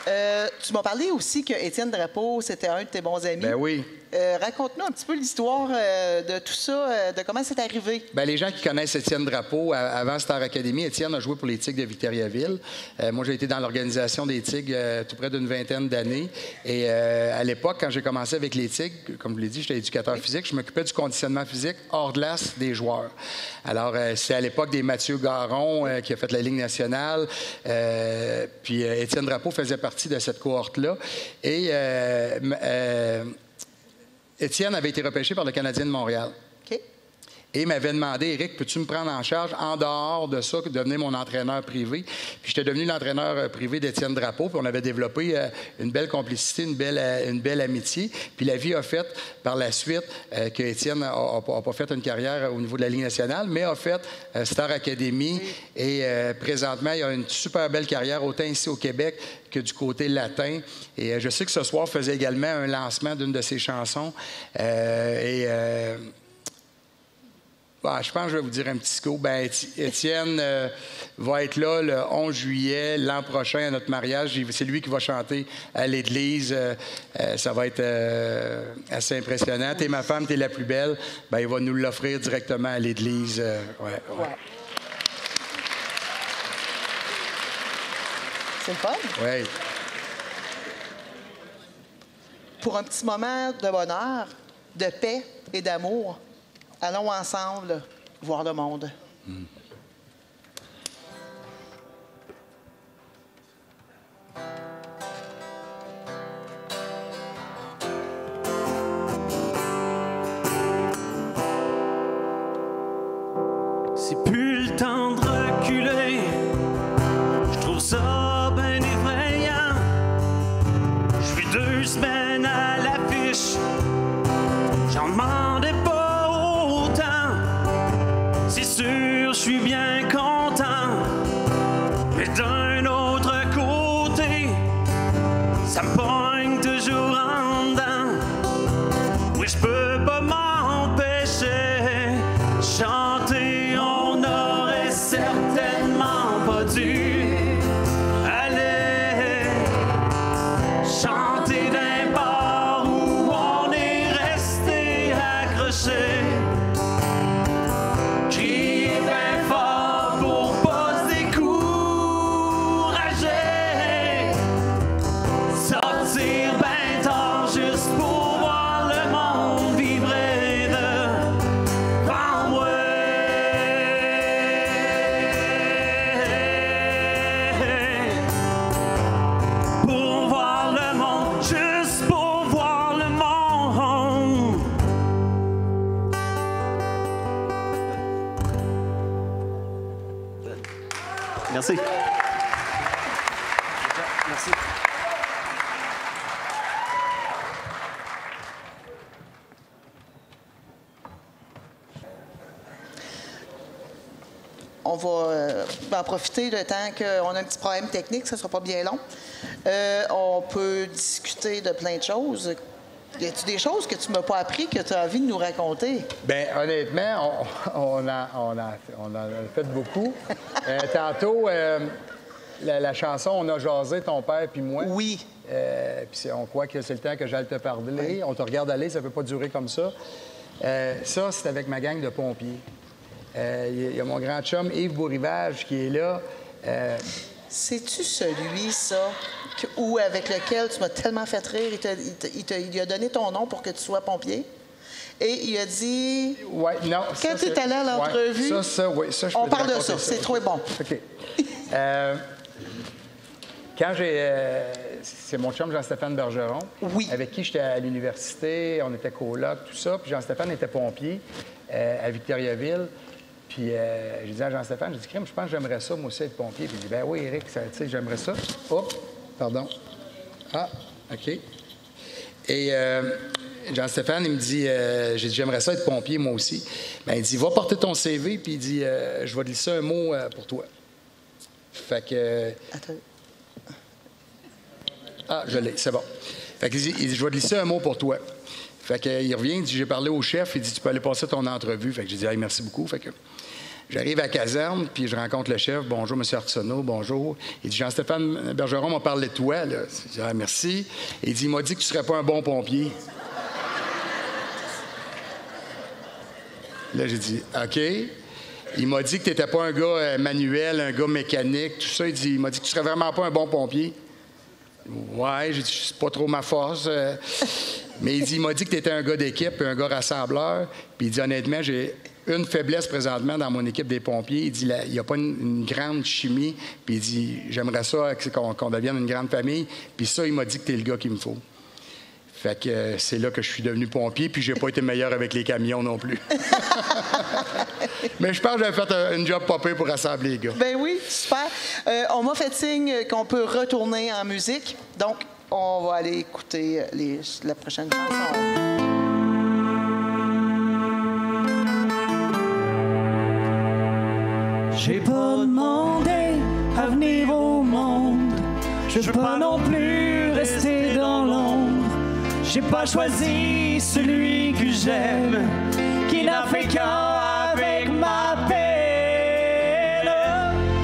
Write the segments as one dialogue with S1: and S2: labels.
S1: Tu m'as parlé aussi que Étienne Drapeau, c'était un de tes bons amis.
S2: Ben oui.
S1: Raconte-nous un petit peu l'histoire de tout ça, de comment c'est arrivé.
S2: Bien, les gens qui connaissent Étienne Drapeau, avant Star Academy, Étienne a joué pour les Tigres de Victoriaville. Moi, j'ai été dans l'organisation des Tigres tout près d'une vingtaine d'années. Et à l'époque, quand j'ai commencé avec les Tigres, comme je vous l'ai dit, j'étais éducateur physique, je m'occupais du conditionnement physique hors glace des joueurs. Alors, c'est à l'époque des Mathieu Garon qui a fait la Ligue nationale. Puis Étienne Drapeau faisait partie de cette cohorte-là. Et Étienne avait été repêché par le Canadien de Montréal.
S1: OK.
S2: Et il m'avait demandé, Éric, peux-tu me prendre en charge, en dehors de ça, que devenir mon entraîneur privé? Puis j'étais devenu l'entraîneur privé d'Étienne Drapeau, puis on avait développé une belle complicité, une belle amitié. Puis la vie a fait, par la suite, que Étienne n'a pas fait une carrière au niveau de la Ligue nationale, mais a fait Star Academy. Et présentement, il a une super belle carrière, autant ici au Québec que du côté latin. Et je sais que ce soir faisait également un lancement d'une de ses chansons. Je pense que je vais vous dire un petit scoop. Ben, Étienne va être là le 11 juillet, l'an prochain, à notre mariage. C'est lui qui va chanter à l'église. Ça va être assez impressionnant. T'es ma femme, t'es la plus belle. Ben, il va nous l'offrir directement à l'église. Ouais.
S1: C'est le fun?
S2: Oui.
S1: Pour un petit moment de bonheur, de paix et d'amour, allons ensemble voir le monde.
S3: C'est plus le temps de reculer. Je trouve ça bien effrayant. Je vis 2 semaines à l'affiche. J'en demandais pas autant. C'est sûr, je suis bien content. Mais d'un autre côté, ça me pogne toujours en dedans. Oui, je peux pas m'empêcher. Chanter, on aurait certainement pas dû aller chanter d'un bar où on est resté accroché. Crier bien fort pour pas se décourager. Sortir bien tard juste pour voir le monde vibrer devant moi. Pour voir le monde, juste pour voir le monde. Merci. Merci.
S1: On va en profiter le temps qu'on a un petit problème technique, ça ne sera pas bien long. On peut discuter de plein de choses. Y a-t-il des choses que tu ne m'as pas appris que tu as envie de nous raconter?
S2: Bien, honnêtement, on a fait beaucoup. Tantôt, la chanson « On a jasé, ton père puis moi ».
S1: Oui.
S2: Puis on croit que c'est le temps que j'aille te parler. Oui. On te regarde aller, ça ne peut pas durer comme ça. Ça, c'est avec ma gang de pompiers. Il y a mon grand chum Yves Bourrivage qui est là.
S1: C'est-tu celui, ça, ou avec lequel tu m'as tellement fait rire? Il a donné ton nom pour que tu sois pompier? Et il a dit...
S2: Oui, non.
S1: Quand tu es allé à l'entrevue...
S2: Ouais, oui, ça, je peux
S1: on parle de
S2: raconter
S1: ça, c'est trop bon.
S2: OK. Quand c'est mon chum Jean-Stéphane Bergeron,
S1: oui,
S2: avec qui j'étais à l'université, on était colocs, tout ça. Puis Jean-Stéphane était pompier à Victoriaville. Puis j'ai dit à Jean-Stéphane, j'ai dit, Crime, je pense que j'aimerais ça, moi aussi, être pompier. Puis il dit, ben oui, Éric, tu sais, j'aimerais ça. Hop, pardon. Ah, OK. Et Jean-Stéphane, il me dit, j'ai dit, j'aimerais ça être pompier, moi aussi. Ben il dit, va porter ton CV, puis il dit, je vais te laisser un mot pour toi. Fait que...
S1: Attends.
S2: Ah, je l'ai, c'est bon. Fait qu'il dit, je vais te laisser un mot pour toi. Fait qu'il revient, il dit, j'ai parlé au chef, il dit, tu peux aller passer ton entrevue. Fait que j'ai dit, hey, merci beaucoup. Fait que J'arrive à la caserne, puis je rencontre le chef. « Bonjour, M. Arsenault, bonjour. » Il dit « Jean-Stéphane Bergeron m'a parlé de toi. » Là. Je dis « Ah, merci. » Il dit « Il m'a dit que tu ne serais pas un bon pompier. » Là, j'ai dit « OK. » Il m'a dit que tu n'étais pas un gars manuel, un gars mécanique, tout ça. Il m'a dit que tu ne serais vraiment pas un bon pompier. Ouais, j'ai dit, c'est pas trop ma force. Mais il m'a dit que tu étais un gars d'équipe, un gars rassembleur. Puis il dit, honnêtement, j'ai une faiblesse présentement dans mon équipe des pompiers. Il dit, il n'y a pas une grande chimie. Puis il dit, j'aimerais ça qu'on devienne une grande famille. Puis ça, il m'a dit que tu es le gars qu'il me faut. Fait que c'est là que je suis devenu pompier, puis j'ai pas été meilleur avec les camions non plus. Mais je pense que j'avais fait un job pas pire pour rassembler les gars.
S1: Ben oui, super. On m'a fait signe qu'on peut retourner en musique. Donc, on va aller écouter la prochaine chanson.
S3: J'ai pas demandé à venir au monde. Je veux pas non plus rester dans l'ombre. J'ai pas choisi celui que j'aime, qui n'a fait qu'un avec ma peine.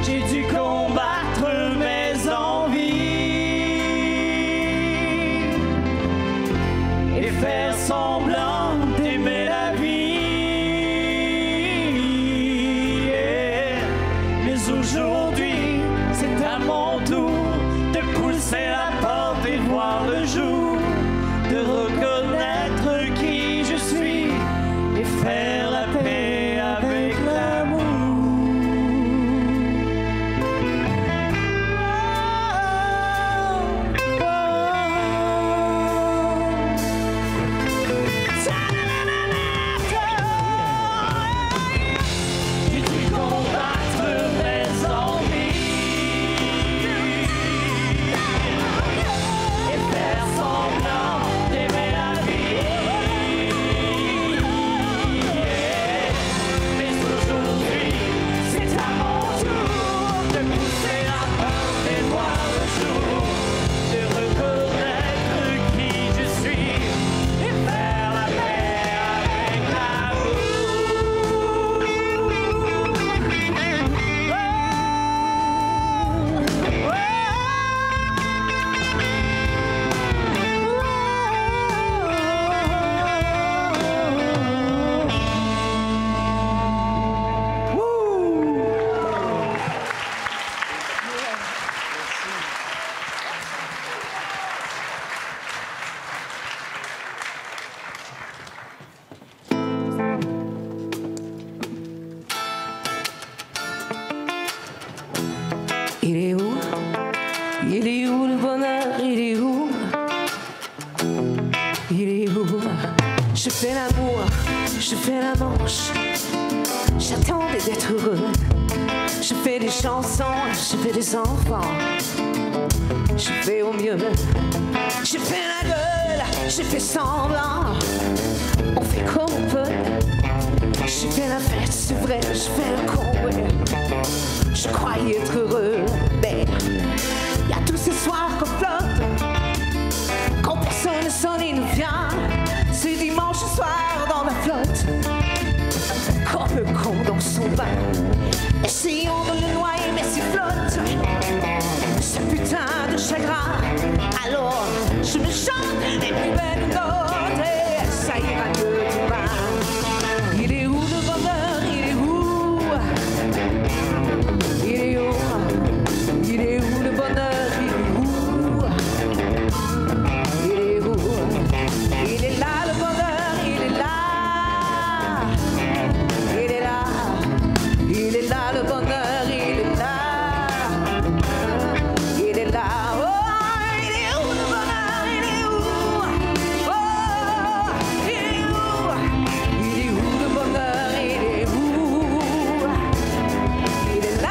S3: J'ai dû combattre mes envies et faire semblant d'aimer la vie. Mais aujourd'hui, c'est à mon tour de pousser la porte et voir le jour, de reconnaître qui je suis et faire la paix avec l'amour. J'ai dû combattre mes envies et faire semblant d'aimer la vie. Mais aujourd'hui, c'est à mon tour de pousser la porte et voir le jour, de reconnaître qui je suis et faire la paix avec
S4: Il est où? Il est où le bonheur? Il est où? Il est où? Je fais l'amour, je fais la manche. J'attendais d'être heureux. Je fais des chansons, je fais des enfants. Je fais au mieux. Je fais la gueule, je fais semblant. On fait comme on peut. Je fais la fête, c'est vrai, je fais le con, ouais. Je croyais être heureux, mais y a tous ces soirs qu'on flotte, quand personne ne sonne et nous vient. C'est dimanche soir dans la flotte, comme le con dans son bain. Essayons de le noyer, mais s'il flotte, ce putain de chagrin. Alors je me chante mes plus belles notes et ça ira mieux demain. Il est où le bonheur? Il est où? Il est où? Il est où le bonheur? Il est où? Il est où? Il est là le bonheur, il est là. Il est là. Il est là le bonheur, il est là. Il est là. Oh, il est où le bonheur? Il est où? Oh, il est où? Il est où le bonheur? Il est où? Il est là.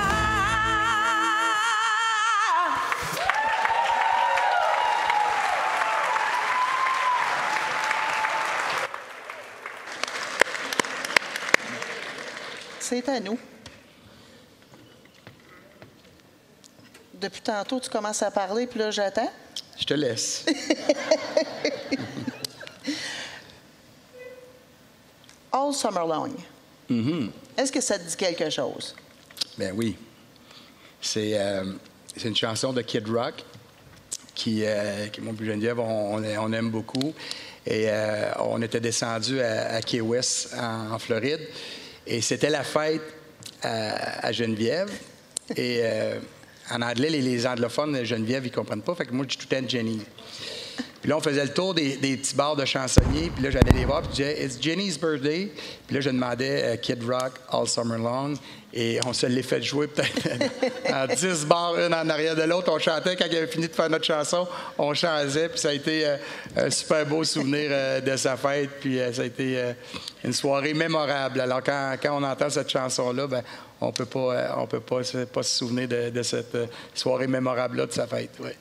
S1: C'est à nous. Depuis tantôt, tu commences à parler, puis là, j'attends.
S2: Je te laisse.
S1: All Summer Long. Est-ce que ça te dit quelque chose?
S2: Ben oui. C'est une chanson de Kid Rock qui moi et Geneviève, on aime beaucoup. Et on était descendus à Key West, en Floride. Et c'était la fête à Geneviève. Et en anglais, les anglophones, Geneviève, ils ne comprennent pas. Fait que moi, je dis tout le temps Jenny. Puis là, on faisait le tour des petits bars de chansonniers. Puis là, j'allais les voir. Puis je disais, It's Jenny's birthday. Puis là, je demandais Kid Rock, All Summer Long. Et on se l'est fait jouer peut-être en 10 bars, une en arrière de l'autre. On chantait. Quand il avait fini de faire notre chanson, on chantait. Puis ça a été un super beau souvenir de sa fête. Puis ça a été une soirée mémorable. Alors, quand on entend cette chanson-là, ben on peut pas se souvenir de cette soirée mémorable-là de sa fête. Ouais.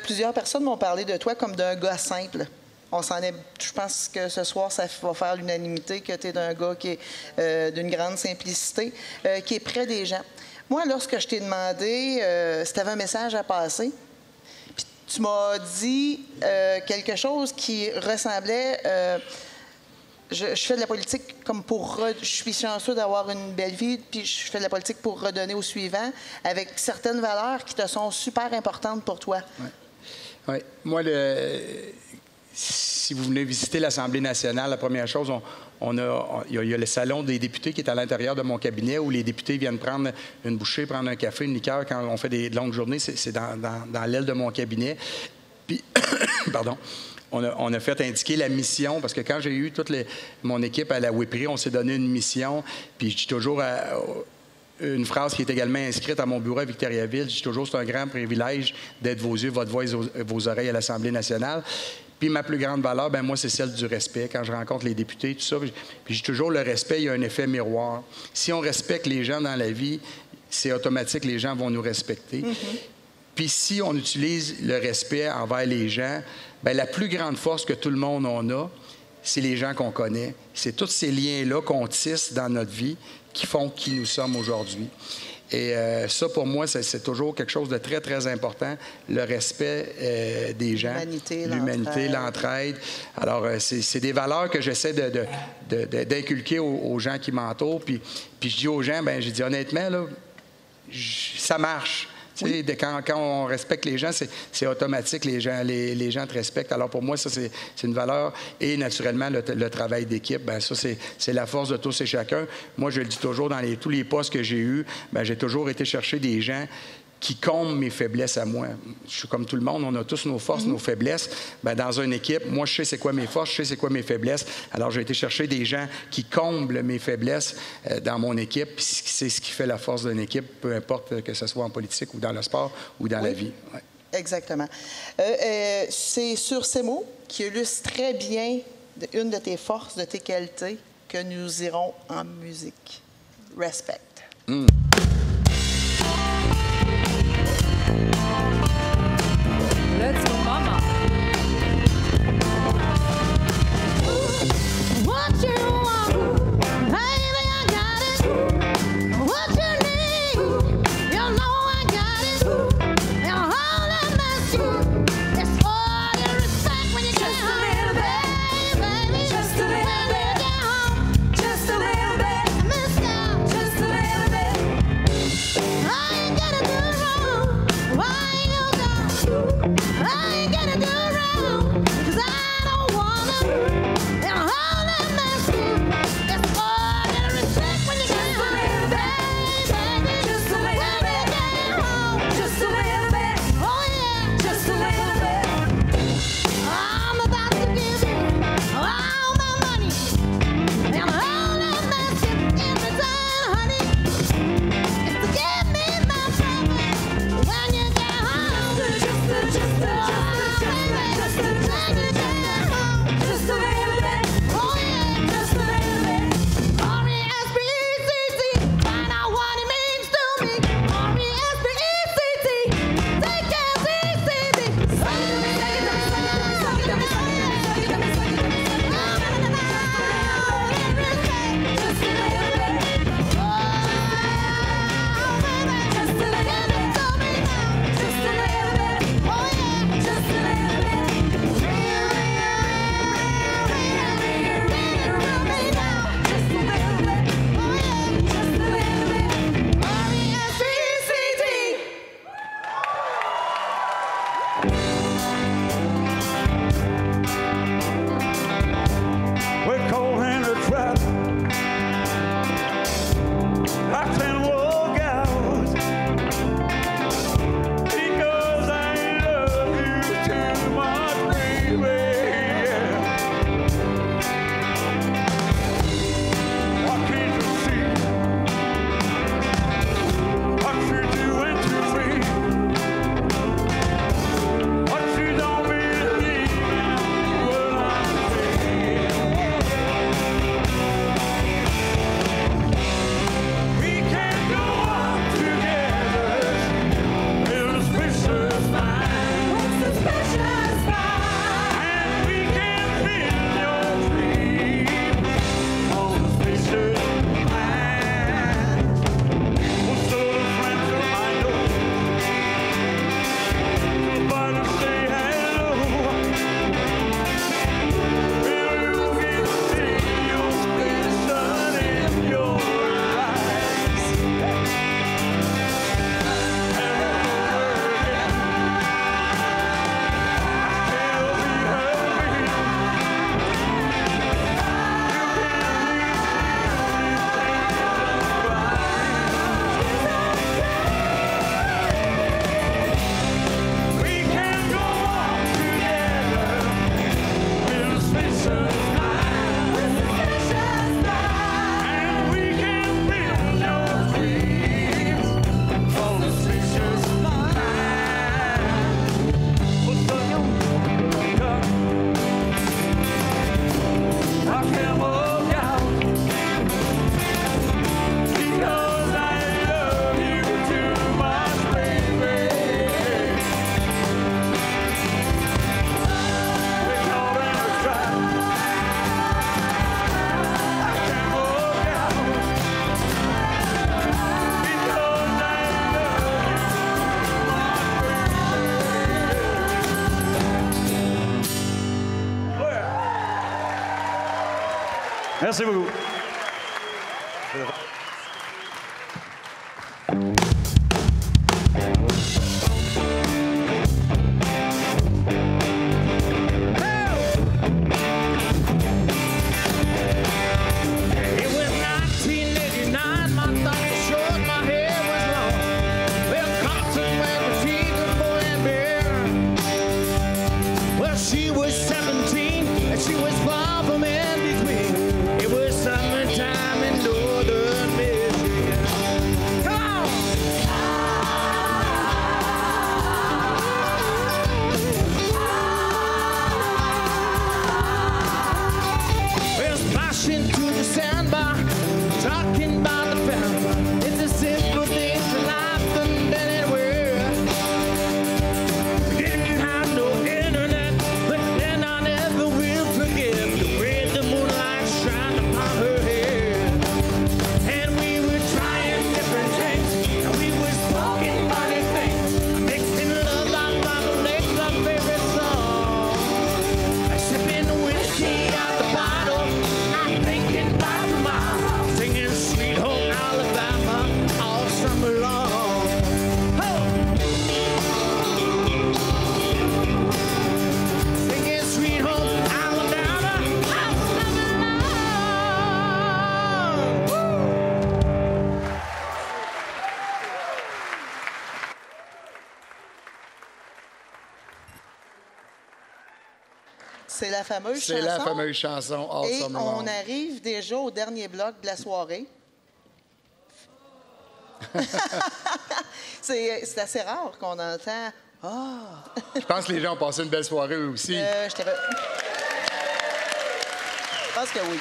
S1: Plusieurs personnes m'ont parlé de toi comme d'un gars simple. Je pense que ce soir, ça va faire l'unanimité que tu es d'un gars qui est d'une grande simplicité, qui est près des gens. Moi, lorsque je t'ai demandé si tu avais un message à passer, puis tu m'as dit quelque chose qui ressemblait... Je fais de la politique comme je suis chanceux d'avoir une belle vie, puis je fais de la politique pour redonner au suivant, avec certaines valeurs qui te sont super importantes pour toi.
S2: Oui. Ouais. Moi, si vous venez visiter l'Assemblée nationale, la première chose, il y a le salon des députés qui est à l'intérieur de mon cabinet où les députés viennent prendre une bouchée, prendre un café, une liqueur quand on fait des longues journées. C'est dans l'aile de mon cabinet. Puis, pardon. On a fait indiquer la mission, parce que quand j'ai eu toute mon équipe à la WIPRI, on s'est donné une mission, puis je dis toujours une phrase qui est également inscrite à mon bureau à Victoriaville, je dis toujours, c'est un grand privilège d'être vos yeux, votre voix et vos oreilles à l'Assemblée nationale. Puis ma plus grande valeur, ben moi, c'est celle du respect. Quand je rencontre les députés, tout ça, puis je dis toujours, le respect, il y a un effet miroir. Si on respecte les gens dans la vie, c'est automatique, les gens vont nous respecter. Puis si on utilise le respect envers les gens, bien, la plus grande force que tout le monde en a, c'est les gens qu'on connaît. C'est tous ces liens-là qu'on tisse dans notre vie qui font qui nous sommes aujourd'hui. Et ça, pour moi, c'est toujours quelque chose de très, très important, le respect des gens. L'humanité, l'entraide. Alors, c'est des valeurs que j'essaie d'inculquer aux gens qui m'entourent. Puis je dis aux gens, bien, j'ai dit honnêtement, là, ça marche. Oui. Quand on respecte les gens, c'est automatique, les gens te respectent. Alors pour moi, ça, c'est une valeur. Et naturellement, le travail d'équipe, bien, ça, c'est la force de tous et chacun. Moi, je le dis toujours, dans tous les postes que j'ai eus, bien, j'ai toujours été chercher des gens qui comblent mes faiblesses à moi. Je suis comme tout le monde, on a tous nos forces, nos faiblesses. Bien, dans une équipe, moi, je sais c'est quoi mes forces, je sais c'est quoi mes faiblesses. Alors, j'ai été chercher des gens qui comblent mes faiblesses dans mon équipe. Puis c'est ce qui fait la force d'une équipe, peu importe que ce soit en politique ou dans le sport ou dans la vie. Ouais.
S1: Exactement. C'est sur ces mots qui illustrent très bien une de tes forces, de tes qualités, que nous irons en musique. Respect.
S4: Let's go, mama. What you want, baby, I got it. What you need, you know I got it. And all I must do is for your respect when you get home, baby. Just a little bit. When you get home, just a little bit. Mister, just a little bit. I ain't gonna do wrong. Why you gone? I ain't gonna do wrong, 'cause I don't wanna. And all that must do is for your respect when you get home, baby. Just a little bit. When you get home, just a little bit. Oh yeah, just a little bit. I'm about to give you all my money, and all that must do in return, honey, is to give me my baby when you get home. Just a little bit. Oh yeah, just a little bit. R-E-S-P-E-C-T, find out what it means to me. R-E-S-P-E-C-T, take care, C-C-T. Just a little bit.
S3: Merci beaucoup.
S1: C'est la fameuse chanson.
S2: C'est la fameuse chanson All
S1: Et
S2: Summer
S1: on
S2: Long.
S1: arrive déjà au dernier bloc de la soirée. C'est assez rare qu'on entend « Ah! »
S2: Je pense que les gens ont passé une belle soirée eux aussi.
S1: Je pense que oui.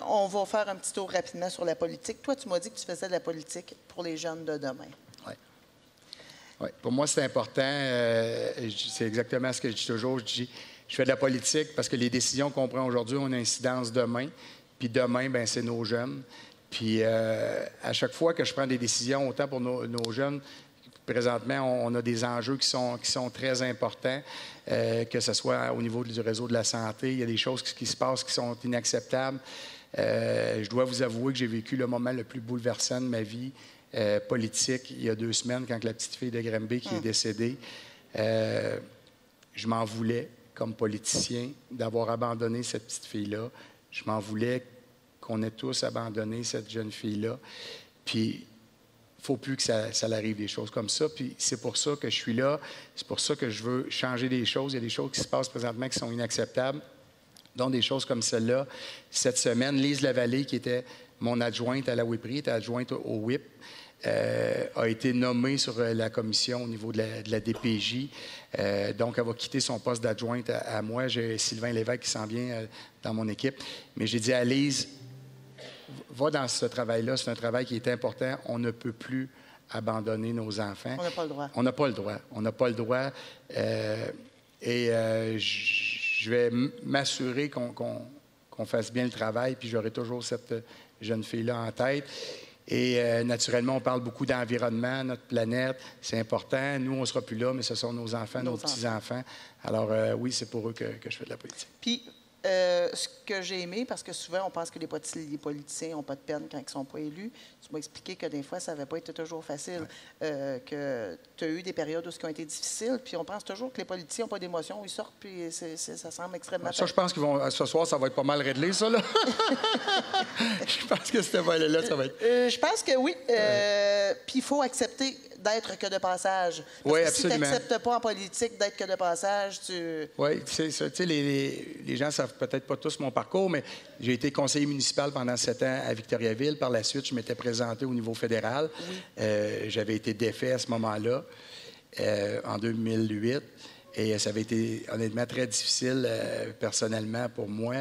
S1: On va faire un petit tour rapidement sur la politique. Toi, tu m'as dit que tu faisais de la politique pour les jeunes de demain.
S2: Oui. Ouais. Pour moi, c'est important. C'est exactement ce que je dis toujours. Je fais de la politique parce que les décisions qu'on prend aujourd'hui ont une incidence demain. Puis demain, ben, c'est nos jeunes. Puis à chaque fois que je prends des décisions, autant pour nos jeunes, présentement, on a des enjeux qui sont très importants, que ce soit au niveau du réseau de la santé. Il y a des choses qui se passent qui sont inacceptables. Je dois vous avouer que j'ai vécu le moment le plus bouleversant de ma vie politique il y a 2 semaines, quand la petite fille de Granby qui est décédée. Je m'en voulais, comme politicien, d'avoir abandonné cette petite fille-là. Je m'en voulais qu'on ait tous abandonné cette jeune fille-là. Puis, il ne faut plus que ça arrive des choses comme ça. Puis, c'est pour ça que je suis là. C'est pour ça que je veux changer des choses. Il y a des choses qui se passent présentement qui sont inacceptables, dont des choses comme celle-là. Cette semaine, Lise Lavallée, qui était mon adjointe à la WIPRI, était adjointe au WIP, a été nommée sur la commission au niveau de la DPJ. Donc, elle va quitter son poste d'adjointe à moi. J'ai Sylvain Lévesque qui s'en vient dans mon équipe. Mais j'ai dit à Lise, va dans ce travail-là. C'est un travail qui est important. On ne peut plus abandonner nos enfants.
S1: On n'a pas le droit.
S2: On n'a pas le droit. On n'a pas le droit. Je vais m'assurer qu'on fasse bien le travail, puis j'aurai toujours cette jeune fille-là en tête. Et naturellement, on parle beaucoup d'environnement, notre planète, c'est important. Nous, on ne sera plus là, mais ce sont nos enfants, nos petits-enfants. Alors oui, c'est pour eux que je fais de la politique.
S1: Puis, ce que j'ai aimé, parce que souvent, on pense que les politiciens n'ont pas de peine quand ils ne sont pas élus. Tu m'as expliqué que des fois, ça n'avait pas été toujours facile, que tu as eu des périodes où ce qui ont été difficiles, puis on pense toujours que les politiciens n'ont pas d'émotion, ils sortent, puis ça semble extrêmement
S2: Ça, je pense qu'ils vont, ce soir, ça va être pas mal réglé, ça, là. Je pense que cette volet-là, ça va être...
S1: je pense que oui. Puis il faut accepter d'être que de passage. Parce
S2: oui,
S1: que
S2: absolument.
S1: si tu n'acceptes pas en politique d'être que de passage, tu...
S2: Oui, c'est ça. Tu sais, les gens ne savent peut-être pas tous mon parcours, mais j'ai été conseiller municipal pendant 7 ans à Victoriaville. Par la suite, je m'étais présenté au niveau fédéral. Oui. J'avais été défait à ce moment-là, en 2008. Et ça avait été honnêtement très difficile personnellement pour moi.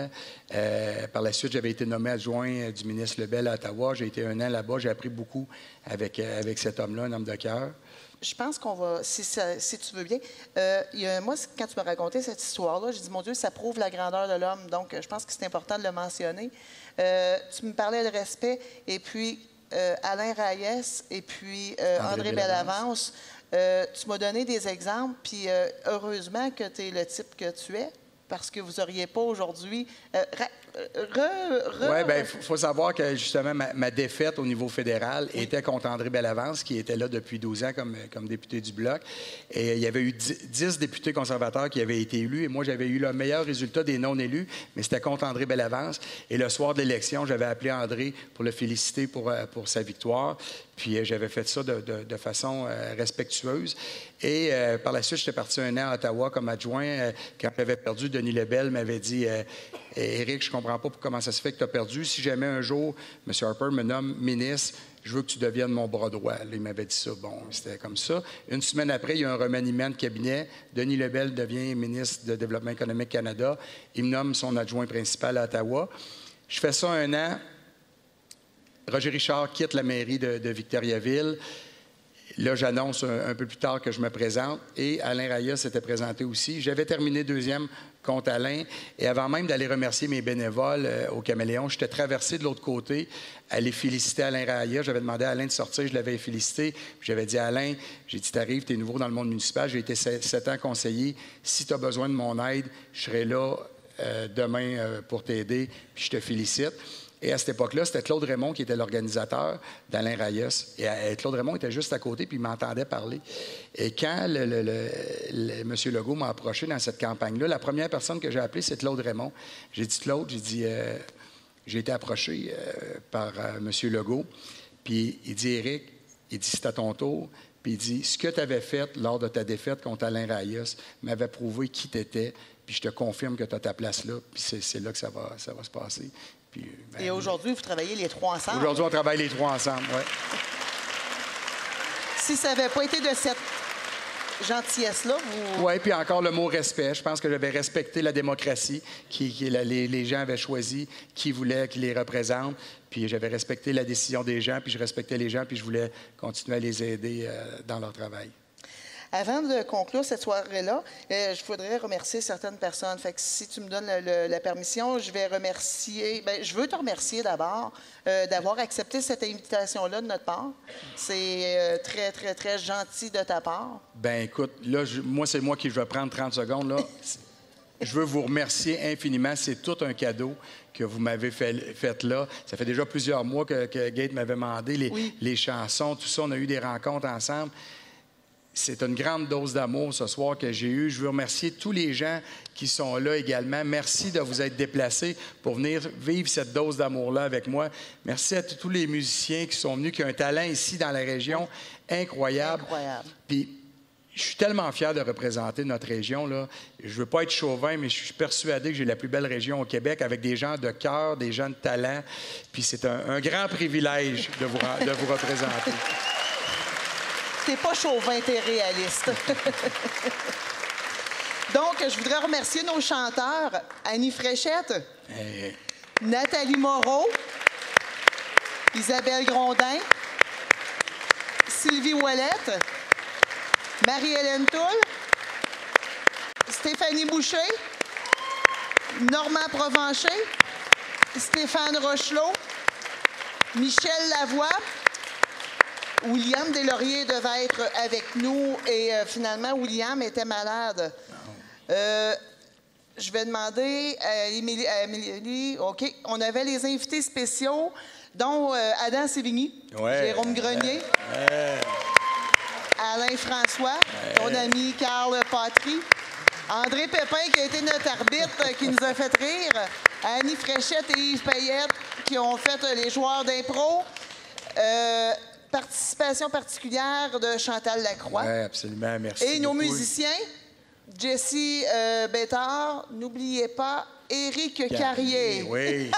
S2: Par la suite, j'avais été nommé adjoint du ministre Lebel à Ottawa. J'ai été 1 an là-bas. J'ai appris beaucoup avec cet homme-là, un homme de cœur.
S1: Je pense qu'on va, si tu veux bien, moi, quand tu m'as raconté cette histoire-là, j'ai dit, mon Dieu, ça prouve la grandeur de l'homme. Donc, je pense que c'est important de le mentionner. Tu me parlais de respect, et puis Alain Raïs, et puis André Bellavance. Tu m'as donné des exemples, puis heureusement que tu es le type que tu es. parce que vous n'auriez pas aujourd'hui...
S2: Oui, bien, il faut savoir que, justement, ma défaite au niveau fédéral était contre André Bellavance, qui était là depuis 12 ans comme député du Bloc. Et il y avait eu 10 députés conservateurs qui avaient été élus. Et moi, j'avais eu le meilleur résultat des non-élus, mais c'était contre André Bellavance. Et le soir de l'élection, j'avais appelé André pour le féliciter pour sa victoire. Puis j'avais fait ça de façon respectueuse. Et par la suite, j'étais parti 1 an à Ottawa comme adjoint. Quand j'avais perdu, Denis Lebel m'avait dit « Éric, je ne comprends pas comment ça se fait que tu as perdu. Si jamais un jour, M. Harper me nomme ministre, je veux que tu deviennes mon bras droit. » Là, il m'avait dit ça. Bon, c'était comme ça. Une semaine après, il y a un remaniement de cabinet. Denis Lebel devient ministre de Développement économique Canada. Il me nomme son adjoint principal à Ottawa. Je fais ça 1 an. Roger Richard quitte la mairie de Victoriaville. Là, j'annonce un peu plus tard que je me présente. Et Alain Raya s'était présenté aussi. J'avais terminé 2e contre Alain. Et avant même d'aller remercier mes bénévoles au Caméléon, j'étais traversé de l'autre côté, aller féliciter Alain Raya. J'avais demandé à Alain de sortir, je l'avais félicité. J'avais dit à Alain, j'ai dit, t'arrives, t'es nouveau dans le monde municipal. J'ai été 7 ans conseiller. Si tu as besoin de mon aide, je serai là demain pour t'aider. Puis je te félicite. Et à cette époque-là, c'était Claude Raymond qui était l'organisateur d'Alain Rayas. Et Claude Raymond était juste à côté, puis il m'entendait parler. Et quand M. Legault m'a approché dans cette campagne-là, la première personne que j'ai appelée, c'est Claude Raymond. J'ai dit, Claude, j'ai été approché par M. Legault. Puis il dit, Éric, il dit, c'est à ton tour. Puis il dit, ce que tu avais fait lors de ta défaite contre Alain Rayas m'avait prouvé qui tu étais. Puis je te confirme que tu as ta place là. Puis c'est là que ça va se passer. Puis,
S1: et aujourd'hui, vous travaillez les 3 ensemble?
S2: Aujourd'hui, on travaille les 3 ensemble, oui.
S1: Si ça n'avait pas été de cette gentillesse-là, vous...
S2: Oui, puis encore le mot respect. Je pense que j'avais respecté la démocratie, les gens avaient choisi qui voulait qu'ils les représente. Puis j'avais respecté la décision des gens, puis je respectais les gens, puis je voulais continuer à les aider dans leur travail.
S1: Avant de conclure cette soirée-là, je voudrais remercier certaines personnes. Fait que si tu me donnes la permission, je vais remercier... Bien, je veux te remercier d'abord d'avoir accepté cette invitation-là de notre part. C'est très, très, très gentil de ta part.
S2: Bien, écoute, là, c'est moi qui vais prendre 30 secondes, là. Je veux vous remercier infiniment. C'est tout un cadeau que vous m'avez fait là. Ça fait déjà plusieurs mois que Gate m'avait demandé les chansons, tout ça. On a eu des rencontres ensemble. C'est une grande dose d'amour ce soir que j'ai eue. Je veux remercier tous les gens qui sont là également. Merci de vous être déplacés pour venir vivre cette dose d'amour-là avec moi. Merci à tous les musiciens qui sont venus, qui ont un talent ici dans la région incroyable.
S1: Incroyable.
S2: Puis, je suis tellement fier de représenter notre région, là. Je ne veux pas être chauvin, mais je suis persuadé que j'ai la plus belle région au Québec avec des gens de cœur, des gens de talent. Puis c'est un grand privilège de vous représenter.
S1: T'es pas chauvin, t'es réaliste. Donc, je voudrais remercier nos chanteurs, Annie Fréchette, Nathalie Moreau, Isabelle Grondin, Sylvie Ouellette, Marie-Hélène Toul, Stéphanie Boucher, Normand Provencher, Stéphane Rochelot, Michel Lavoie, William Deslauriers devait être avec nous et finalement, William était malade. Je vais demander à Émilie, OK, on avait les invités spéciaux, dont Adam Sévigny, Jérôme Grenier, Alain François, ton ami Carl Patry, André Pépin qui a été notre arbitre, qui nous a fait rire, Annie Fréchette et Yves Payette qui ont fait les joueurs d'impro. Participation particulière de Chantal Lacroix.
S2: Oui, absolument. Merci.
S1: Et nos musiciens, Jessie Bétard, n'oubliez pas Éric Carrier.
S2: Oui.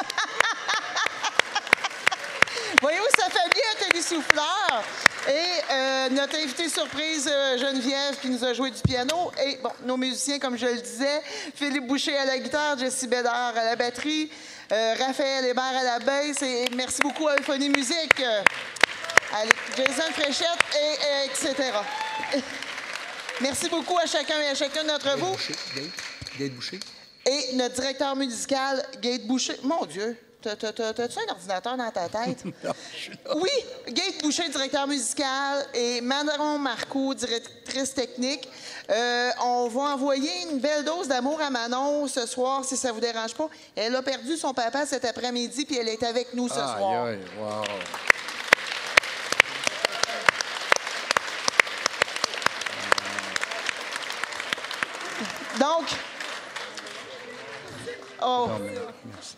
S1: Voyez-vous, ça fait bien un télésouffleur. Et notre invité surprise, Geneviève, qui nous a joué du piano. Et bon, nos musiciens, comme je le disais, Philippe Boucher à la guitare, Jessie Bédard à la batterie, Raphaël Hébert à la basse. Et merci beaucoup à Euphonie Musique. Jason Fréchette, etc. Merci beaucoup à chacun et à chacun d'entre vous.
S2: Gate Boucher.
S1: Et notre directeur musical, Gate Boucher. Mon Dieu, T'as-tu un ordinateur dans ta tête?
S2: Non, je suis là.
S1: Oui, Gaëlle Boucher, directeur musical, et Manon Marcoux, directrice technique. On va envoyer une belle dose d'amour à Manon ce soir, si ça vous dérange pas. Elle a perdu son papa cet après-midi, puis elle est avec nous ce soir.
S2: Aïe, wow.
S1: Donc... Oh.
S2: Non, mais merci.